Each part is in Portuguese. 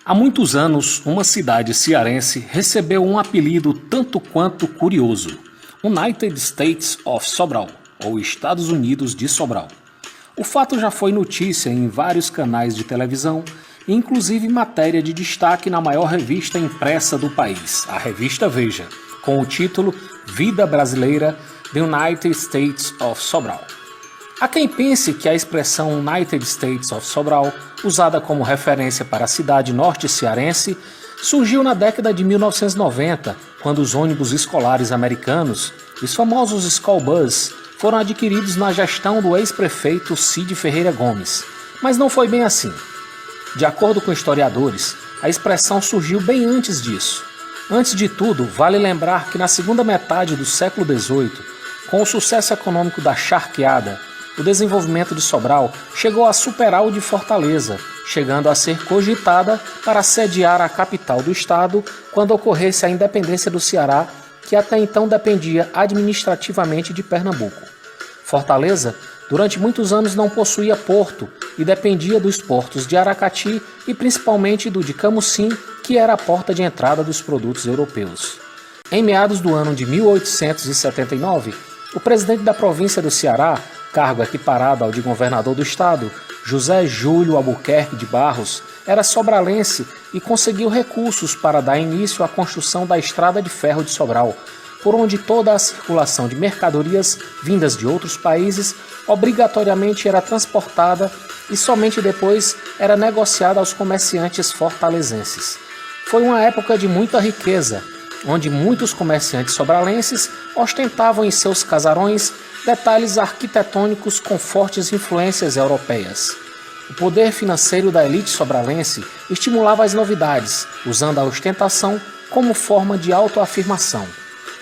Há muitos anos, uma cidade cearense recebeu um apelido tanto quanto curioso: United States of Sobral, ou Estados Unidos de Sobral. O fato já foi notícia em vários canais de televisão, inclusive matéria de destaque na maior revista impressa do país, a revista Veja, com o título Vida Brasileira, The United States of Sobral. Há quem pense que a expressão United States of Sobral, usada como referência para a cidade norte cearense, surgiu na década de 1990, quando os ônibus escolares americanos, os famosos School Bus, foram adquiridos na gestão do ex-prefeito Cid Ferreira Gomes. Mas não foi bem assim. De acordo com historiadores, a expressão surgiu bem antes disso. Antes de tudo, vale lembrar que na segunda metade do século XVIII, com o sucesso econômico da charqueada, o desenvolvimento de Sobral chegou a superar o de Fortaleza, chegando a ser cogitada para sediar a capital do estado quando ocorresse a independência do Ceará, que até então dependia administrativamente de Pernambuco. Fortaleza, durante muitos anos, não possuía porto e dependia dos portos de Aracati e principalmente do de Camusim, que era a porta de entrada dos produtos europeus. Em meados do ano de 1879, o presidente da província do Ceará, cargo equiparado ao de governador do estado, José Júlio Albuquerque de Barros, era sobralense e conseguiu recursos para dar início à construção da Estrada de Ferro de Sobral, por onde toda a circulação de mercadorias vindas de outros países obrigatoriamente era transportada e somente depois era negociada aos comerciantes fortalezenses. Foi uma época de muita riqueza, onde muitos comerciantes sobralenses ostentavam em seus casarões detalhes arquitetônicos com fortes influências europeias. O poder financeiro da elite sobralense estimulava as novidades, usando a ostentação como forma de autoafirmação.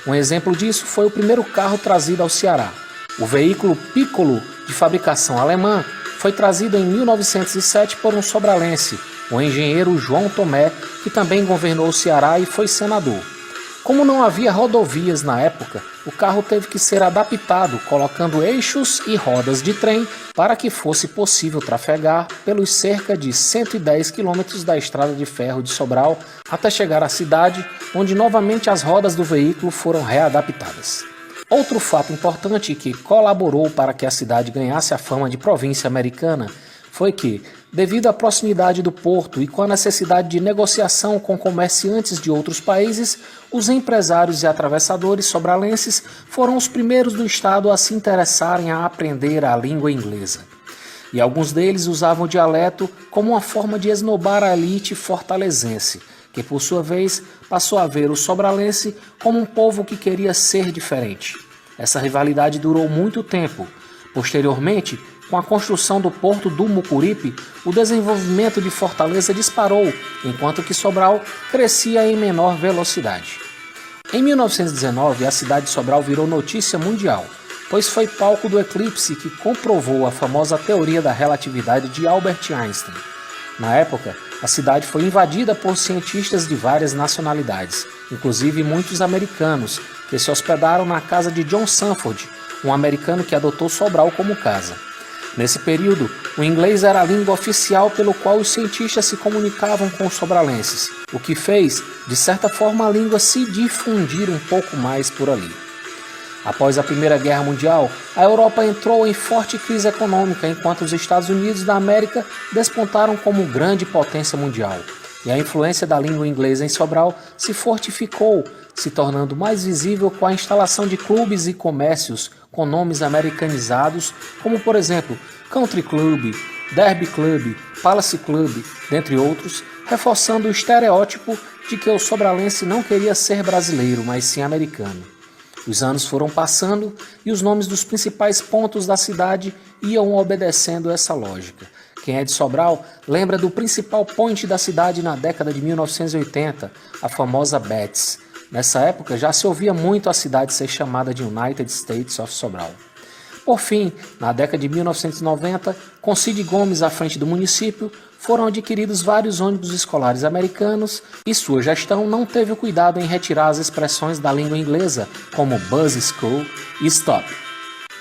Um exemplo disso foi o primeiro carro trazido ao Ceará. O veículo Piccolo, de fabricação alemã, foi trazido em 1907 por um sobralense, o engenheiro João Tomé, que também governou o Ceará e foi senador. Como não havia rodovias na época, o carro teve que ser adaptado, colocando eixos e rodas de trem para que fosse possível trafegar pelos cerca de 110 quilômetros da estrada de ferro de Sobral até chegar à cidade, onde novamente as rodas do veículo foram readaptadas. Outro fato importante que colaborou para que a cidade ganhasse a fama de província americana foi que, devido à proximidade do porto e com a necessidade de negociação com comerciantes de outros países, os empresários e atravessadores sobralenses foram os primeiros do estado a se interessarem a aprender a língua inglesa. E alguns deles usavam o dialeto como uma forma de esnobar a elite fortalezense, que por sua vez passou a ver o sobralense como um povo que queria ser diferente. Essa rivalidade durou muito tempo. Posteriormente, com a construção do porto do Mucuripe, o desenvolvimento de Fortaleza disparou, enquanto que Sobral crescia em menor velocidade. Em 1919, a cidade de Sobral virou notícia mundial, pois foi palco do eclipse que comprovou a famosa teoria da relatividade de Albert Einstein. Na época, a cidade foi invadida por cientistas de várias nacionalidades, inclusive muitos americanos, que se hospedaram na casa de John Sanford, um americano que adotou Sobral como casa. Nesse período, o inglês era a língua oficial pelo qual os cientistas se comunicavam com os sobralenses, o que fez, de certa forma, a língua se difundir um pouco mais por ali. Após a Primeira Guerra Mundial, a Europa entrou em forte crise econômica, enquanto os Estados Unidos da América despontaram como grande potência mundial. E a influência da língua inglesa em Sobral se fortificou, se tornando mais visível com a instalação de clubes e comércios com nomes americanizados, como por exemplo Country Club, Derby Club, Palace Club, dentre outros, reforçando o estereótipo de que o sobralense não queria ser brasileiro, mas sim americano. Os anos foram passando e os nomes dos principais pontos da cidade iam obedecendo essa lógica. Quem é de Sobral lembra do principal point da cidade na década de 1980, a famosa Betts. Nessa época já se ouvia muito a cidade ser chamada de United States of Sobral. Por fim, na década de 1990, com Cid Gomes à frente do município, foram adquiridos vários ônibus escolares americanos e sua gestão não teve o cuidado em retirar as expressões da língua inglesa, como Bus School e Stop.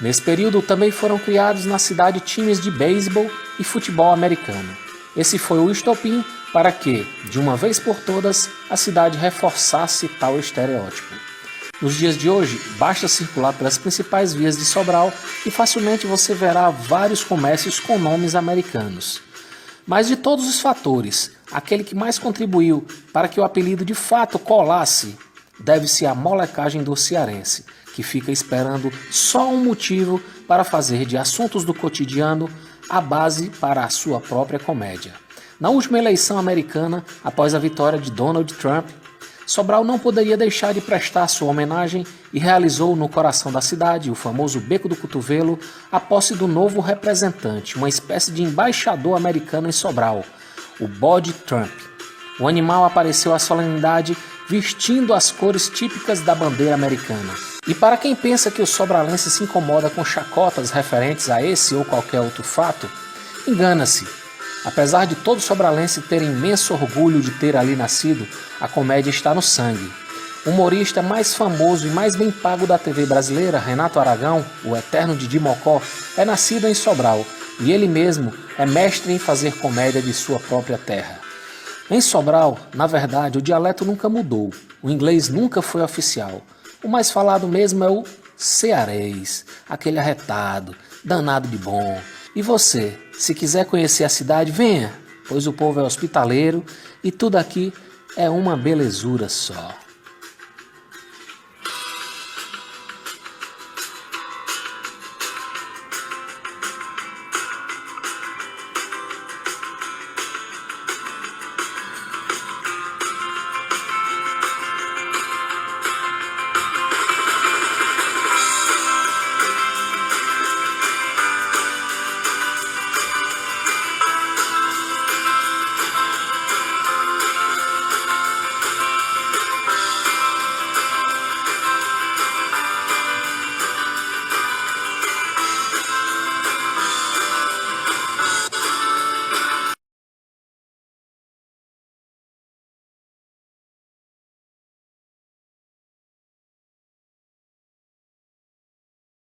Nesse período também foram criados na cidade times de beisebol e futebol americano. Esse foi o estopim para que, de uma vez por todas, a cidade reforçasse tal estereótipo. Nos dias de hoje, basta circular pelas principais vias de Sobral e facilmente você verá vários comércios com nomes americanos. Mas de todos os fatores, aquele que mais contribuiu para que o apelido de fato colasse deve-se à molecagem do cearense, que fica esperando só um motivo para fazer de assuntos do cotidiano a base para a sua própria comédia. Na última eleição americana, após a vitória de Donald Trump, Sobral não poderia deixar de prestar sua homenagem e realizou no coração da cidade, o famoso Beco do Cotovelo, a posse do novo representante, uma espécie de embaixador americano em Sobral, o bode Trump. O animal apareceu à solenidade vestindo as cores típicas da bandeira americana. E para quem pensa que o sobralense se incomoda com chacotas referentes a esse ou qualquer outro fato, engana-se. Apesar de todo sobralense ter imenso orgulho de ter ali nascido, a comédia está no sangue. O humorista mais famoso e mais bem pago da TV brasileira, Renato Aragão, o eterno Didi Mocó, é nascido em Sobral e ele mesmo é mestre em fazer comédia de sua própria terra. Em Sobral, na verdade, o dialeto nunca mudou, o inglês nunca foi oficial. O mais falado mesmo é o cearês, aquele arretado, danado de bom. E você, se quiser conhecer a cidade, venha, pois o povo é hospitaleiro e tudo aqui é uma belezura só.